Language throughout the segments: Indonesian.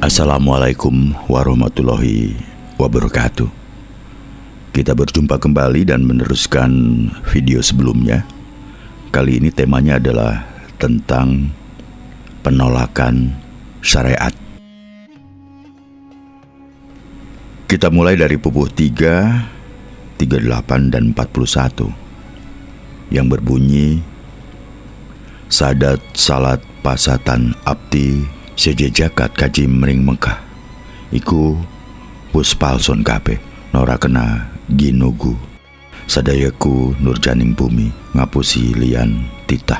Assalamualaikum warahmatullahi wabarakatuh. Kita berjumpa kembali dan meneruskan video sebelumnya. Kali ini temanya adalah tentang penolakan syariat. Kita mulai dari pupuh 3, 38 dan 41 yang berbunyi Sadat salat pasatan abdi sejejakat kaji mering Mekah iku puspalson kabeh nora kena ginugu sadayaku nurjaning bumi ngapusi lian titah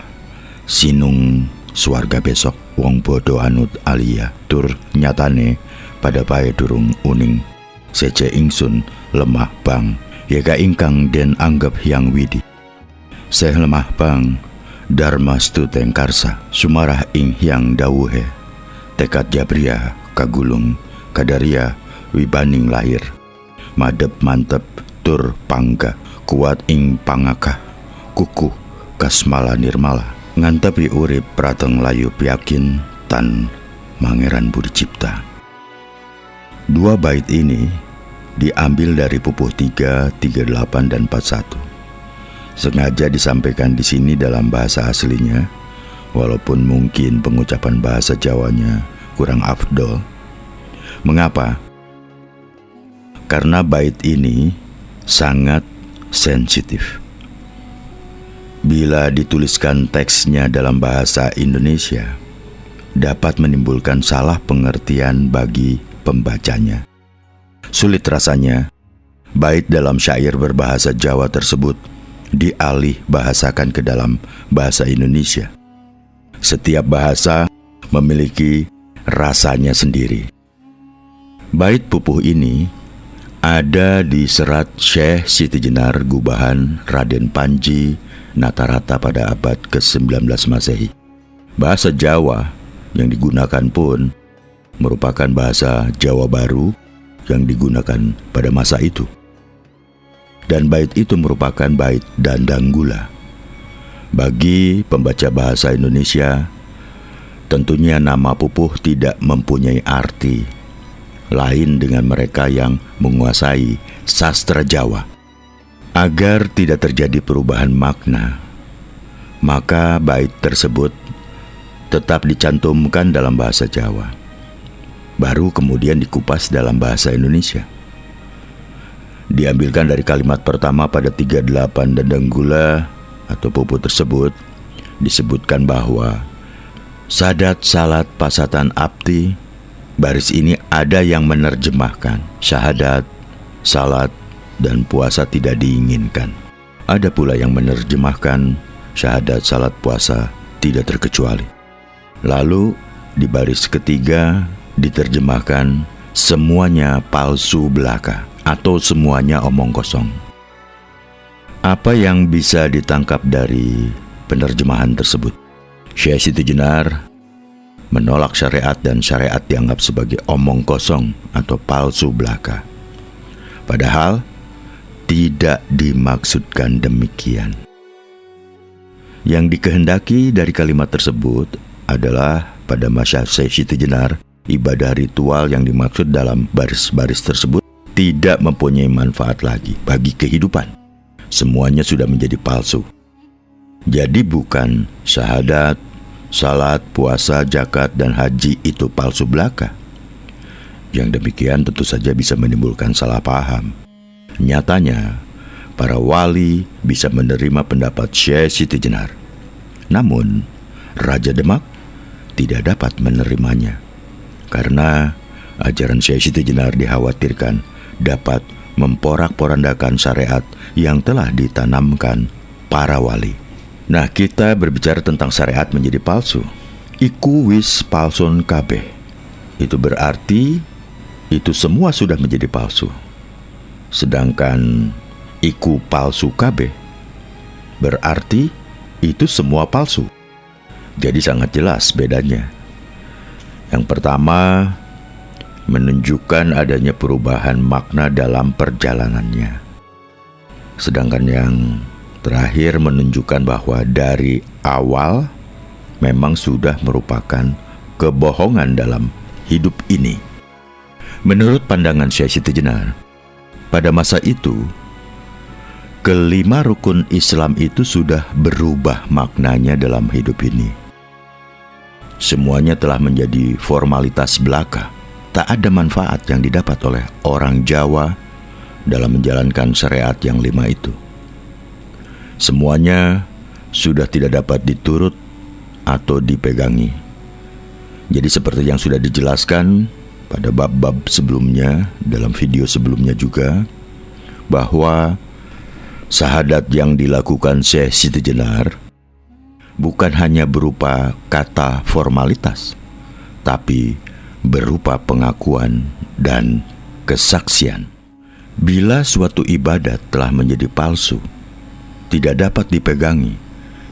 sinung swarga besok wong bodo anut alia tur nyatane pada pae durung uning sece ingsun lemah bang yaka ingkang den anggap hyang widi seh lemah bang dharma stuteng karsa sumarah ing hyang dawuhe tekad jabria kagulung kadaria wibaning lahir madep mantep tur pangga kuat ing pangakah kukuh kasmala nirmala ngantepi urip prateng layu piyakin tan mangeran budi cipta. Dua bait ini diambil dari pupuh 3, 38 dan 41. Sengaja disampaikan di sini dalam bahasa aslinya, walaupun mungkin pengucapan bahasa Jawanya kurang afdol. Mengapa? Karena bait ini sangat sensitif. Bila dituliskan teksnya dalam bahasa Indonesia, dapat menimbulkan salah pengertian bagi pembacanya. Sulit rasanya, bait dalam syair berbahasa Jawa tersebut dialih bahasakan ke dalam bahasa Indonesia. Setiap bahasa memiliki rasanya sendiri. Bait pupuh ini ada di serat Syekh Siti Jenar Gubahan Raden Panji Natarata pada abad ke-19 Masehi. Bahasa Jawa yang digunakan pun merupakan bahasa Jawa Baru yang digunakan pada masa itu. Dan bait itu merupakan bait dandang gula. Bagi pembaca bahasa Indonesia, tentunya nama pupuh tidak mempunyai arti lain dengan mereka yang menguasai sastra Jawa. Agar tidak terjadi perubahan makna, maka bait tersebut tetap dicantumkan dalam bahasa Jawa, baru kemudian dikupas dalam bahasa Indonesia. Diambilkan dari kalimat pertama pada 38 dandang gula atau pupuh tersebut, disebutkan bahwa sadat salat pasatan abdi. Baris ini ada yang menerjemahkan syahadat, salat, dan puasa tidak diinginkan. Ada pula yang menerjemahkan syahadat, salat, puasa tidak terkecuali. Lalu di baris ketiga diterjemahkan semuanya palsu belaka atau semuanya omong kosong. Apa yang bisa ditangkap dari penerjemahan tersebut? Syekh Siti Jenar menolak syariat dan syariat dianggap sebagai omong kosong atau palsu belaka. Padahal tidak dimaksudkan demikian. Yang dikehendaki dari kalimat tersebut adalah pada masa Syekh Siti Jenar, ibadah ritual yang dimaksud dalam baris-baris tersebut tidak mempunyai manfaat lagi bagi kehidupan. Semuanya sudah menjadi palsu. Jadi bukan syahadat, salat, puasa, zakat, dan haji itu palsu belaka. Yang demikian tentu saja bisa menimbulkan salah paham. Nyatanya, para wali bisa menerima pendapat Syekh Siti Jenar. Namun, Raja Demak tidak dapat menerimanya. Karena ajaran Syekh Siti Jenar dikhawatirkan dapat memporak-porandakan syariat yang telah ditanamkan para wali. Nah, kita berbicara tentang syariat menjadi palsu. Iku wis palson kabeh. Itu berarti itu semua sudah menjadi palsu. Sedangkan iku palsu kabeh berarti itu semua palsu. Jadi sangat jelas bedanya. Yang pertama, menunjukkan adanya perubahan makna dalam perjalanannya. Sedangkan yang terakhir menunjukkan bahwa dari awal memang sudah merupakan kebohongan dalam hidup ini. Menurut pandangan Syekh Siti Jenar, pada masa itu, kelima rukun Islam itu sudah berubah maknanya dalam hidup ini. Semuanya telah menjadi formalitas belaka. Tak ada manfaat yang didapat oleh orang Jawa dalam menjalankan syariat yang 5 itu. Semuanya sudah tidak dapat diturut atau dipegangi. Jadi seperti yang sudah dijelaskan pada bab-bab sebelumnya, dalam video sebelumnya juga, bahwa syahadat yang dilakukan Syekh Siti Jenar bukan hanya berupa kata formalitas, tapi berupa pengakuan dan kesaksian. Bila suatu ibadat telah menjadi palsu, tidak dapat dipegangi,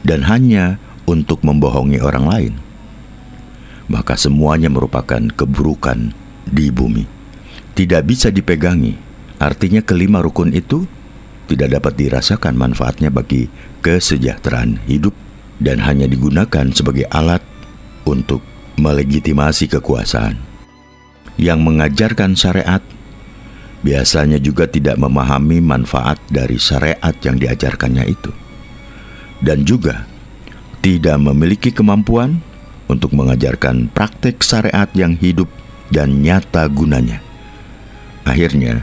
dan hanya untuk membohongi orang lain, maka semuanya merupakan keburukan di bumi. Tidak bisa dipegangi, artinya kelima rukun itu tidak dapat dirasakan manfaatnya bagi kesejahteraan hidup dan hanya digunakan sebagai alat untuk melegitimasi kekuasaan. Yang mengajarkan syariat biasanya juga tidak memahami manfaat dari syariat yang diajarkannya itu, dan juga tidak memiliki kemampuan untuk mengajarkan praktek syariat yang hidup dan nyata gunanya. Akhirnya,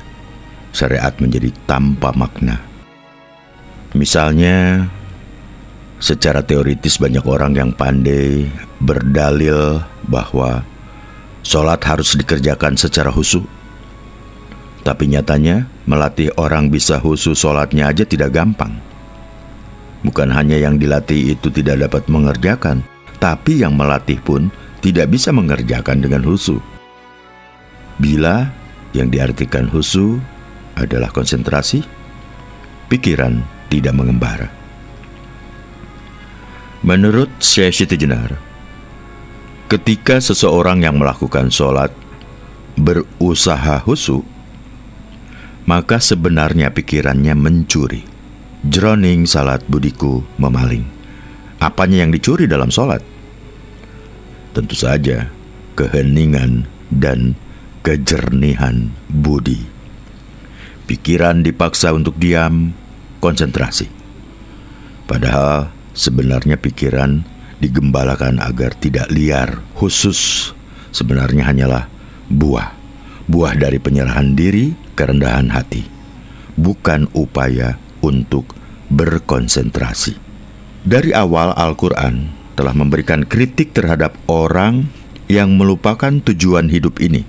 syariat menjadi tanpa makna. Misalnya, secara teoritis banyak orang yang pandai berdalil bahwa sholat harus dikerjakan secara khusyuk. Tapi nyatanya, melatih orang bisa khusyuk sholatnya aja tidak gampang. Bukan hanya yang dilatih itu tidak dapat mengerjakan, tapi yang melatih pun tidak bisa mengerjakan dengan khusyuk. Bila yang diartikan khusyuk adalah konsentrasi, pikiran tidak mengembara. Menurut Syekh Siti Jenar, ketika seseorang yang melakukan sholat berusaha khusyuk, maka sebenarnya pikirannya mencuri. Jroning salat budiku memaling. Apanya yang dicuri dalam sholat? Tentu saja keheningan dan kejernihan budi. Pikiran dipaksa untuk diam, konsentrasi. Padahal sebenarnya pikiran digembalakan agar tidak liar. Khusus sebenarnya hanyalah buah dari penyerahan diri, kerendahan hati, bukan upaya untuk berkonsentrasi. Dari awal Al-Quran telah memberikan kritik terhadap orang yang melupakan tujuan hidup ini.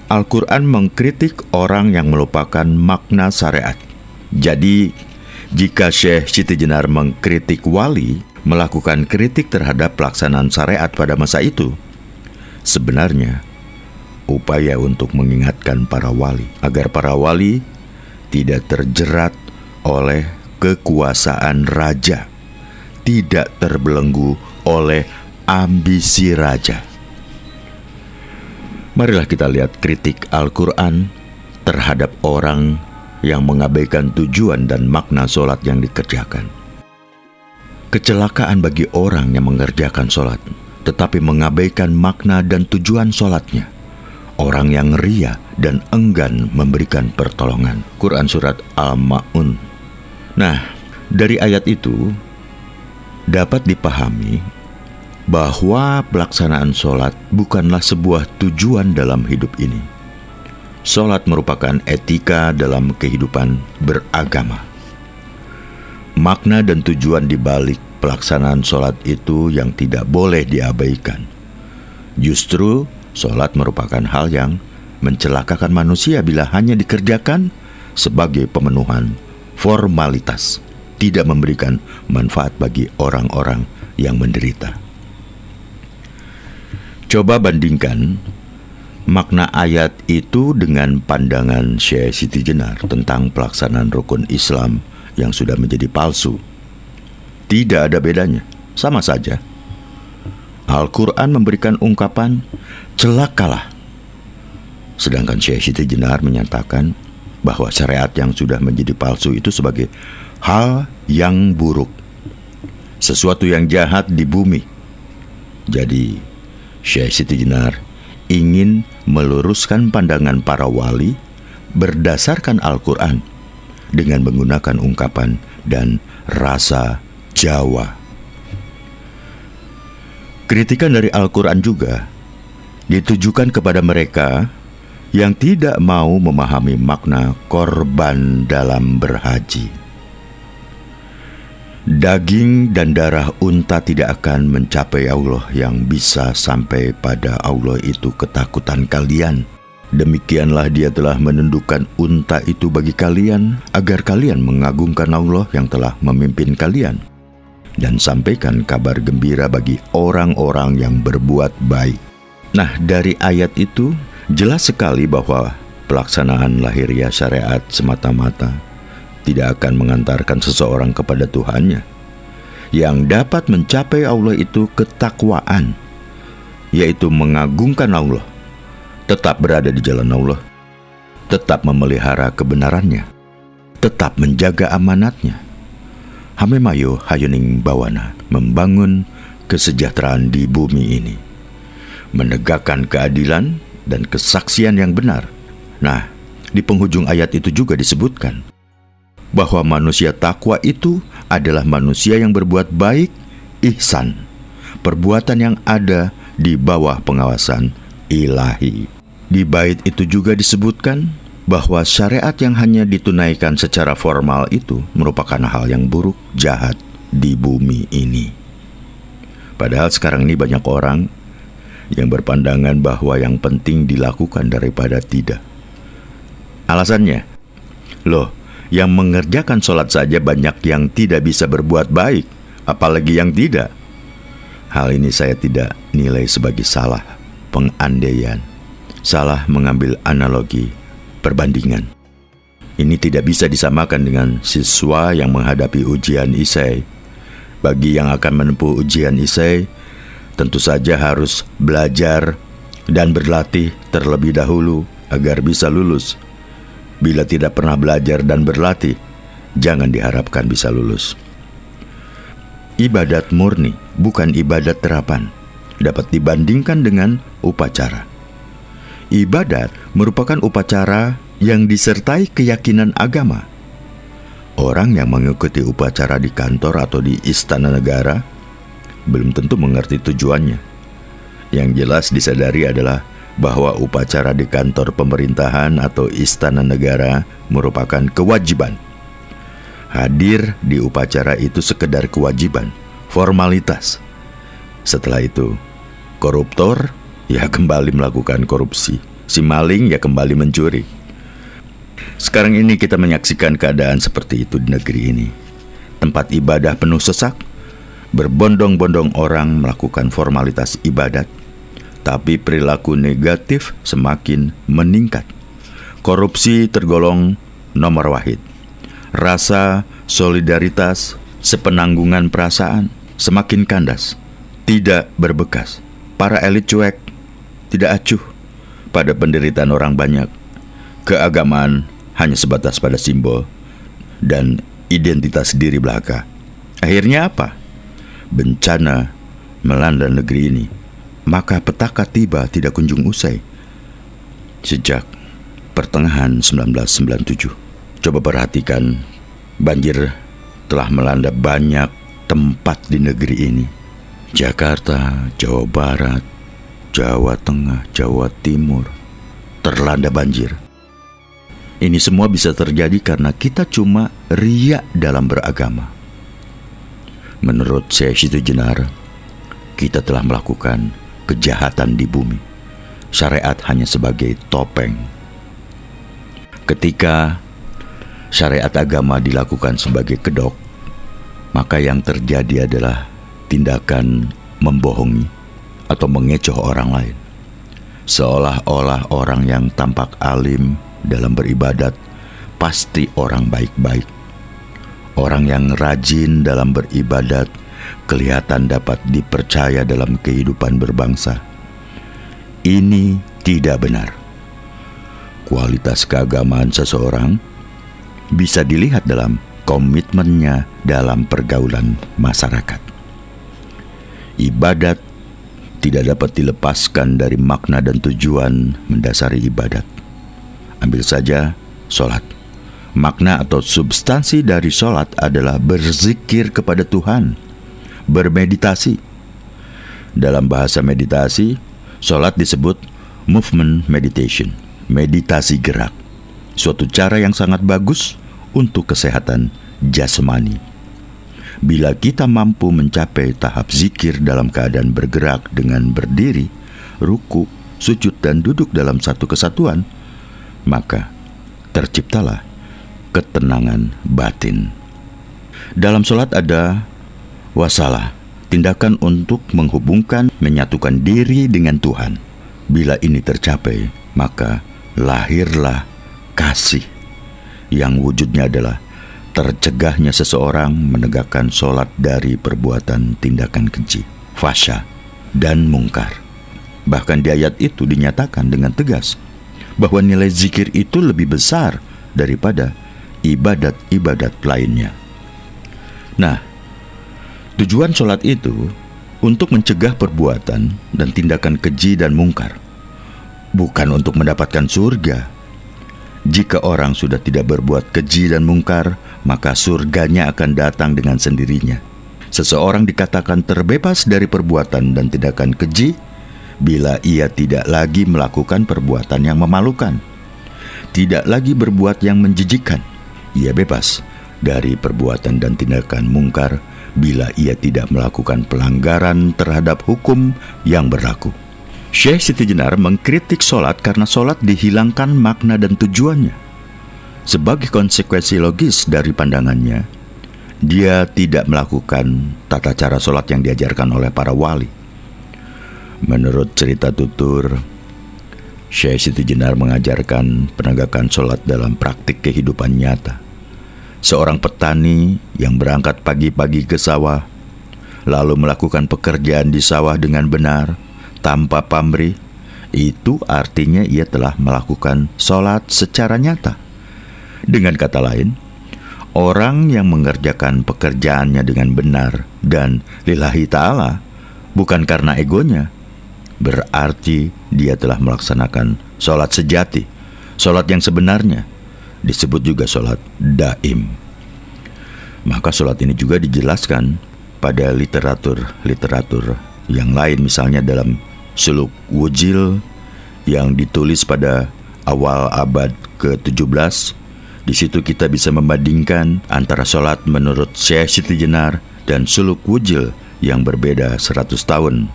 Al-Quran mengkritik orang yang melupakan makna syariat. Jadi, jika Syekh Siti Jenar mengkritik wali, melakukan kritik terhadap pelaksanaan syariat pada masa itu, sebenarnya upaya untuk mengingatkan para wali agar para wali tidak terjerat oleh kekuasaan raja, tidak terbelenggu oleh ambisi raja. Marilah kita lihat kritik Al-Quran terhadap orang yang mengabaikan tujuan dan makna sholat yang dikerjakan. Kecelakaan bagi orang yang mengerjakan sholat tetapi mengabaikan makna dan tujuan sholatnya. Orang yang ria dan enggan memberikan pertolongan. Quran Surat Al-Ma'un. Nah, dari ayat itu dapat dipahami bahwa pelaksanaan sholat bukanlah sebuah tujuan dalam hidup ini. Sholat merupakan etika dalam kehidupan beragama. Makna dan tujuan di balik pelaksanaan sholat itu yang tidak boleh diabaikan. Justru sholat merupakan hal yang mencelakakan manusia bila hanya dikerjakan sebagai pemenuhan formalitas, tidak memberikan manfaat bagi orang-orang yang menderita. Coba bandingkan makna ayat itu dengan pandangan Syekh Siti Jenar tentang pelaksanaan rukun Islam yang sudah menjadi palsu. Tidak ada bedanya, sama saja. Al-Quran memberikan ungkapan celakalah, sedangkan Syekh Siti Jenar menyatakan bahwa syariat yang sudah menjadi palsu itu sebagai hal yang buruk, sesuatu yang jahat di bumi. Jadi Syekh Siti Jenar ingin meluruskan pandangan para wali berdasarkan Al-Quran dengan menggunakan ungkapan dan rasa Jawa. Kritikan dari Al-Quran juga ditujukan kepada mereka yang tidak mau memahami makna korban dalam berhaji. Daging dan darah unta tidak akan mencapai Allah. Yang bisa sampai pada Allah itu ketakutan kalian. Demikianlah Dia telah menundukkan unta itu bagi kalian, agar kalian mengagungkan Allah yang telah memimpin kalian, dan sampaikan kabar gembira bagi orang-orang yang berbuat baik. Nah, dari ayat itu jelas sekali bahwa pelaksanaan lahiriah syariat semata-mata tidak akan mengantarkan seseorang kepada Tuhannya. Yang dapat mencapai Allah itu ketakwaan, yaitu mengagungkan Allah, tetap berada di jalan Allah, tetap memelihara kebenarannya, tetap menjaga amanatnya. Hamemayo hayuning bawana, membangun kesejahteraan di bumi ini, menegakkan keadilan dan kesaksian yang benar. Nah, di penghujung ayat itu juga disebutkan bahwa manusia takwa itu adalah manusia yang berbuat baik, ihsan, perbuatan yang ada di bawah pengawasan ilahi. Di bait itu juga disebutkan bahwa syariat yang hanya ditunaikan secara formal itu merupakan hal yang buruk, jahat di bumi ini. Padahal sekarang ini banyak orang yang berpandangan bahwa yang penting dilakukan daripada tidak. Alasannya, yang mengerjakan sholat saja banyak yang tidak bisa berbuat baik, apalagi yang tidak. Hal ini saya tidak nilai sebagai salah pengandaian, salah mengambil analogi, perbandingan. Ini tidak bisa disamakan dengan siswa yang menghadapi ujian isai. Bagi yang akan menempuh ujian isai, tentu saja harus belajar dan berlatih terlebih dahulu agar bisa lulus. Bila tidak pernah belajar dan berlatih, jangan diharapkan bisa lulus. Ibadat murni, bukan ibadat terapan, dapat dibandingkan dengan upacara. Ibadat merupakan upacara yang disertai keyakinan agama. Orang yang mengikuti upacara di kantor atau di istana negara belum tentu mengerti tujuannya. Yang jelas disadari adalah bahwa upacara di kantor pemerintahan atau istana negara merupakan kewajiban. Hadir di upacara itu sekedar kewajiban, formalitas. Setelah itu, koruptor ya kembali melakukan korupsi, si maling ya kembali mencuri. Sekarang ini kita menyaksikan keadaan seperti itu di negeri ini. Tempat ibadah penuh sesak, berbondong-bondong orang melakukan formalitas ibadat, tapi perilaku negatif semakin meningkat. Korupsi tergolong nomor wahid. Rasa solidaritas, sepenanggungan perasaan semakin kandas, tidak berbekas. Para elit cuek, tidak acuh pada penderitaan orang banyak. Keagamaan hanya sebatas pada simbol dan identitas diri belaka. Akhirnya apa? Bencana melanda negeri ini. Maka petaka tiba tidak kunjung usai. Sejak pertengahan 1997, coba perhatikan, banjir telah melanda banyak tempat di negeri ini. Jakarta, Jawa Barat, Jawa Tengah, Jawa Timur terlanda banjir. Ini semua bisa terjadi karena kita cuma riya dalam beragama. Menurut Syekh Siti Jenar, kita telah melakukan kejahatan di bumi. Syariat hanya sebagai topeng. Ketika syariat agama dilakukan sebagai kedok, maka yang terjadi adalah tindakan membohongi atau mengecoh orang lain. Seolah-olah orang yang tampak alim dalam beribadat pasti orang baik-baik. Orang yang rajin dalam beribadat kelihatan dapat dipercaya dalam kehidupan berbangsa. Ini tidak benar. Kualitas keagamaan seseorang bisa dilihat dalam komitmennya dalam pergaulan masyarakat. Ibadat tidak dapat dilepaskan dari makna dan tujuan mendasari ibadat. Ambil saja sholat. Makna atau substansi dari sholat adalah berzikir kepada Tuhan, bermeditasi. Dalam bahasa meditasi, sholat disebut movement meditation, meditasi gerak, suatu cara yang sangat bagus untuk kesehatan jasmani. Bila kita mampu mencapai tahap zikir dalam keadaan bergerak dengan berdiri, ruku, sujud, dan duduk dalam satu kesatuan, maka terciptalah ketenangan batin. Dalam sholat ada wasalah, tindakan untuk menghubungkan, menyatukan diri dengan Tuhan. Bila ini tercapai, maka lahirlah kasih yang wujudnya adalah tercegahnya seseorang menegakkan sholat dari perbuatan tindakan keji, fahsya, dan mungkar. Bahkan di ayat itu dinyatakan dengan tegas bahwa nilai zikir itu lebih besar daripada ibadat-ibadat lainnya. Nah, tujuan sholat itu untuk mencegah perbuatan dan tindakan keji dan mungkar, bukan untuk mendapatkan surga. Jika orang sudah tidak berbuat keji dan mungkar, maka surganya akan datang dengan sendirinya. Seseorang dikatakan terbebas dari perbuatan dan tindakan keji bila ia tidak lagi melakukan perbuatan yang memalukan, tidak lagi berbuat yang menjijikkan. Ia bebas dari perbuatan dan tindakan mungkar bila ia tidak melakukan pelanggaran terhadap hukum yang berlaku. Syekh Siti Jenar mengkritik sholat karena sholat dihilangkan makna dan tujuannya. Sebagai konsekuensi logis dari pandangannya, dia tidak melakukan tata cara sholat yang diajarkan oleh para wali. Menurut cerita tutur, Syekh Siti Jenar mengajarkan penegakan sholat dalam praktik kehidupan nyata. Seorang petani yang berangkat pagi-pagi ke sawah, lalu melakukan pekerjaan di sawah dengan benar, tanpa pamrih, itu artinya ia telah melakukan sholat secara nyata. Dengan kata lain, orang yang mengerjakan pekerjaannya dengan benar dan lillahi ta'ala, bukan karena egonya, berarti dia telah melaksanakan sholat sejati, sholat yang sebenarnya, disebut juga sholat daim. Maka sholat ini juga dijelaskan pada literatur yang lain, misalnya dalam Suluk Wujil yang ditulis pada awal abad ke-17. Di situ kita bisa membandingkan antara sholat menurut Syekh Siti Jenar dan Suluk Wujil yang berbeda 100 tahun.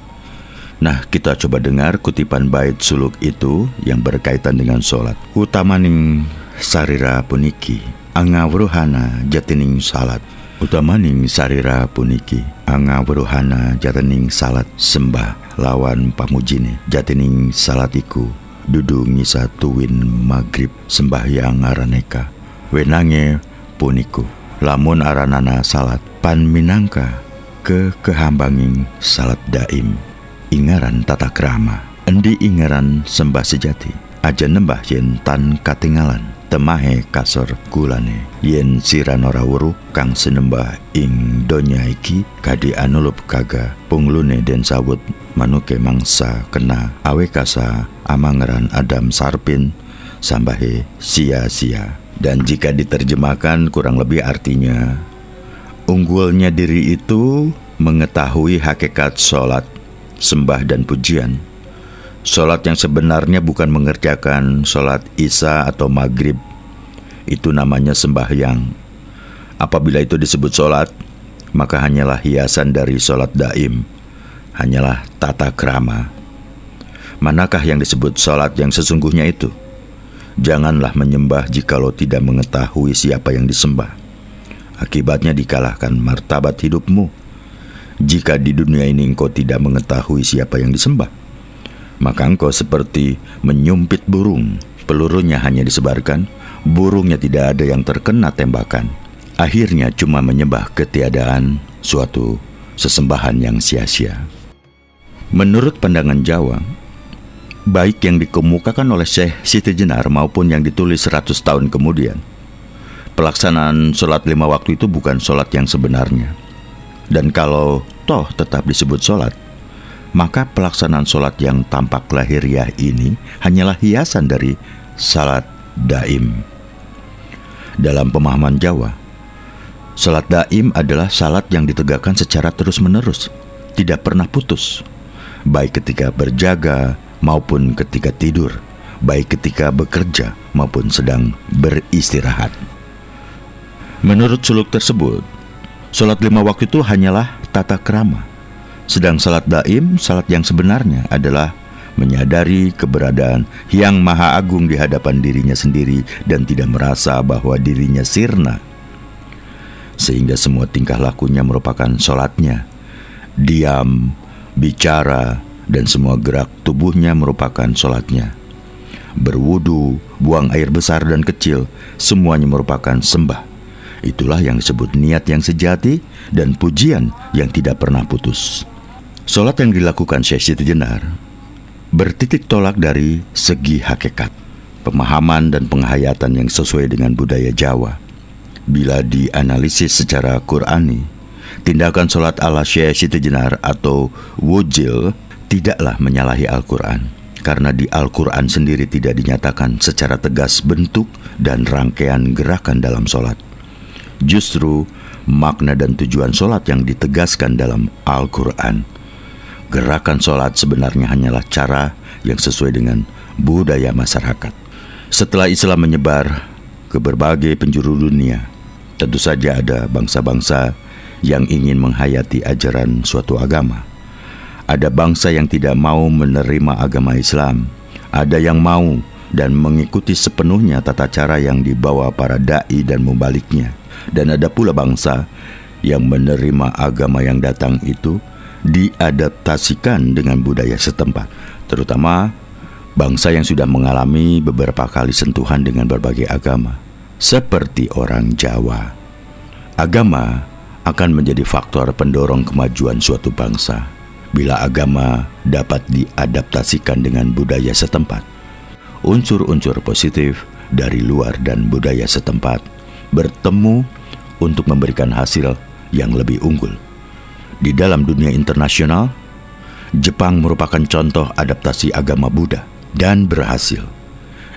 Nah, kita coba dengar kutipan bait suluk itu yang berkaitan dengan sholat. Utamaning sarira puniki angawruhana jatining salat. Utamaning sarira puniki angawruhana jatining salat. Sembah lawan pamujine jatining salatiku dudu ngisa tuwin maghrib sembahyang araneka wenange puniku lamun aranana salat pan minangka kehambanging salat daim. Ingaran tata krama endi ingaran sembah sejati aja nembah yen tan katinggalan temahe kasor gulane yen siranora weruh kang sinembah ing donya iki kadi anulup kaga punglune den sawut manuke mangsa kena awe kasa amangeran adam sarpin sambahe sia-sia. Dan jika diterjemahkan kurang lebih artinya, unggulnya diri itu mengetahui hakikat sholat, sembah dan pujian. Sholat yang sebenarnya bukan mengerjakan sholat isya atau maghrib. Itu namanya sembahyang. Apabila itu disebut sholat, maka hanyalah hiasan dari sholat daim. Hanyalah tata krama. Manakah yang disebut sholat yang sesungguhnya itu? Janganlah menyembah jikalau tidak mengetahui siapa yang disembah. Akibatnya dikalahkan martabat hidupmu. Jika di dunia ini engkau tidak mengetahui siapa yang disembah, maka engkau seperti menyumpit burung. Pelurunya hanya disebarkan, burungnya tidak ada yang terkena tembakan. Akhirnya cuma menyembah ketiadaan suatu sesembahan yang sia-sia. Menurut pandangan Jawa, baik yang dikemukakan oleh Syekh Siti Jenar maupun yang ditulis 100 tahun kemudian, pelaksanaan sholat 5 waktu itu bukan sholat yang sebenarnya. Dan kalau toh tetap disebut sholat, maka pelaksanaan sholat yang tampak lahiriah ini hanyalah hiasan dari salat daim. Dalam pemahaman Jawa, salat daim adalah salat yang ditegakkan secara terus-menerus, tidak pernah putus, baik ketika berjaga maupun ketika tidur, baik ketika bekerja maupun sedang beristirahat. Menurut suluk tersebut, salat 5 waktu itu hanyalah tata krama, sedang salat daim, salat yang sebenarnya adalah menyadari keberadaan yang maha agung di hadapan dirinya sendiri dan tidak merasa bahwa dirinya sirna, sehingga semua tingkah lakunya merupakan sholatnya. Diam, bicara, dan semua gerak tubuhnya merupakan sholatnya. Berwudu, buang air besar dan kecil, semuanya merupakan sembah. Itulah yang disebut niat yang sejati dan pujian yang tidak pernah putus. Sholat yang dilakukan Syekh Siti Jenar bertitik tolak dari segi hakikat, pemahaman dan penghayatan yang sesuai dengan budaya Jawa. Bila dianalisis secara Qur'ani, tindakan sholat ala Syekh Siti Jenar atau wujil tidaklah menyalahi Al-Quran, karena di Al-Quran sendiri tidak dinyatakan secara tegas bentuk dan rangkaian gerakan dalam sholat. Justru makna dan tujuan sholat yang ditegaskan dalam Al-Quran. Gerakan sholat sebenarnya hanyalah cara yang sesuai dengan budaya masyarakat. Setelah Islam menyebar ke berbagai penjuru dunia, tentu saja ada bangsa-bangsa yang ingin menghayati ajaran suatu agama. Ada bangsa yang tidak mau menerima agama Islam. Ada yang mau dan mengikuti sepenuhnya tata cara yang dibawa para da'i dan mubaliknya. Dan ada pula bangsa yang menerima agama yang datang itu diadaptasikan dengan budaya setempat, terutama bangsa yang sudah mengalami beberapa kali sentuhan dengan berbagai agama, seperti orang Jawa. Agama akan menjadi faktor pendorong kemajuan suatu bangsa bila agama dapat diadaptasikan dengan budaya setempat. Unsur-unsur positif dari luar dan budaya setempat bertemu untuk memberikan hasil yang lebih unggul. Di dalam dunia internasional, Jepang merupakan contoh adaptasi agama Buddha dan berhasil.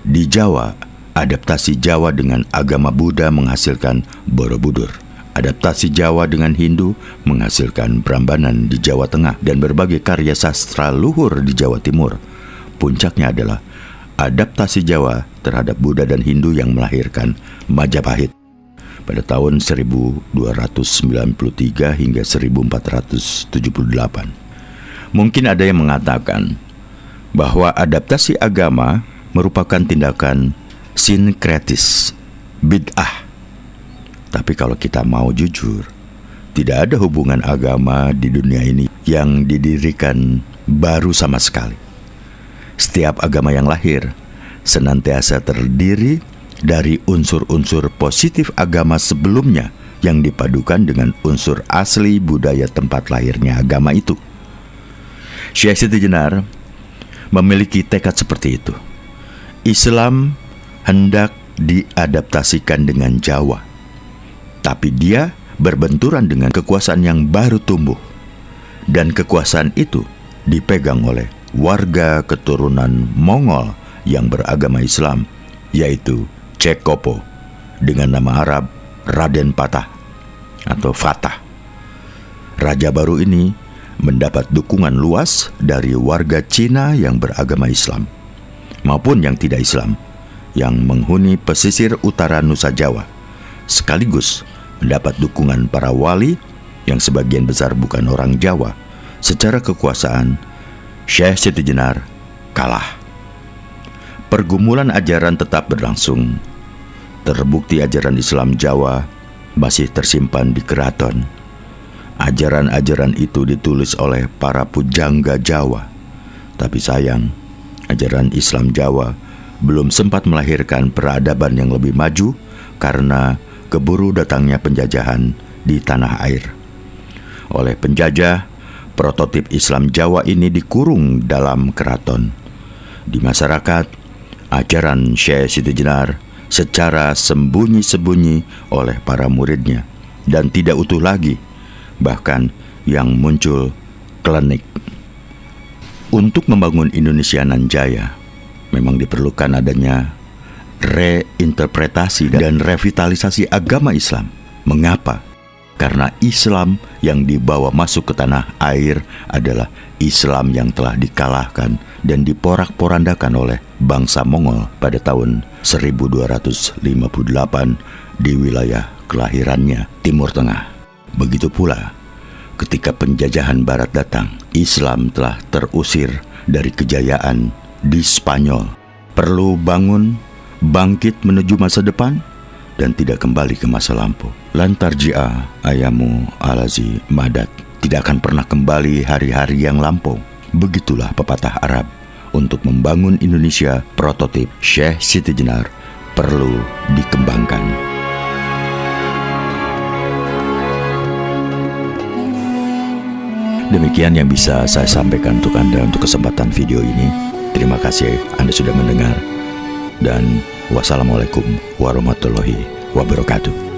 Di Jawa, adaptasi Jawa dengan agama Buddha menghasilkan Borobudur. Adaptasi Jawa dengan Hindu menghasilkan Prambanan di Jawa Tengah dan berbagai karya sastra luhur di Jawa Timur. Puncaknya adalah adaptasi Jawa terhadap Buddha dan Hindu yang melahirkan Majapahit pada tahun 1293 hingga 1478. Mungkin ada yang mengatakan bahwa adaptasi agama merupakan tindakan sinkretis, bid'ah. Tapi kalau kita mau jujur, tidak ada hubungan agama di dunia ini yang didirikan baru sama sekali. Setiap agama yang lahir senantiasa terdiri dari unsur-unsur positif agama sebelumnya yang dipadukan dengan unsur asli budaya tempat lahirnya agama itu. Syekh Siti Jenar memiliki tekad seperti itu. Islam hendak diadaptasikan dengan Jawa, tapi dia berbenturan dengan kekuasaan yang baru tumbuh, dan kekuasaan itu dipegang oleh warga keturunan Mongol yang beragama Islam, yaitu Cek Kopo dengan nama Arab Raden Patah atau Fatah. Raja baru ini mendapat dukungan luas dari warga Cina yang beragama Islam maupun yang tidak Islam yang menghuni pesisir utara Nusa Jawa, sekaligus mendapat dukungan para wali yang sebagian besar bukan orang Jawa. Secara kekuasaan, Syekh Siti Jenar kalah. Pergumulan ajaran tetap berlangsung. Terbukti ajaran Islam Jawa masih tersimpan di keraton. Ajaran-ajaran itu ditulis oleh para pujangga Jawa. Tapi sayang, ajaran Islam Jawa belum sempat melahirkan peradaban yang lebih maju karena keburu datangnya penjajahan di tanah air. Oleh penjajah, prototip Islam Jawa ini dikurung dalam keraton. Di masyarakat, ajaran Syekh Siti Jenar secara sembunyi-sembunyi oleh para muridnya dan tidak utuh lagi, bahkan yang muncul klinik. Untuk membangun Indonesia nan jaya, memang diperlukan adanya reinterpretasi dan revitalisasi agama Islam. Mengapa? Karena Islam yang dibawa masuk ke tanah air adalah Islam yang telah dikalahkan dan diporak-porandakan oleh bangsa Mongol pada tahun 1258 di wilayah kelahirannya, Timur Tengah. Begitu pula ketika penjajahan Barat datang, Islam telah terusir dari kejayaan di Spanyol. Perlu bangkit menuju masa depan dan tidak kembali ke masa lampau. Lantar ji'a ayamu alazi madat. Tidak akan pernah kembali hari-hari yang lampau. Begitulah pepatah Arab. Untuk membangun Indonesia, prototip Syekh Siti Jenar perlu dikembangkan. Demikian yang bisa saya sampaikan untuk Anda untuk kesempatan video ini. Terima kasih Anda sudah mendengar. Dan wassalamualaikum warahmatullahi wabarakatuh.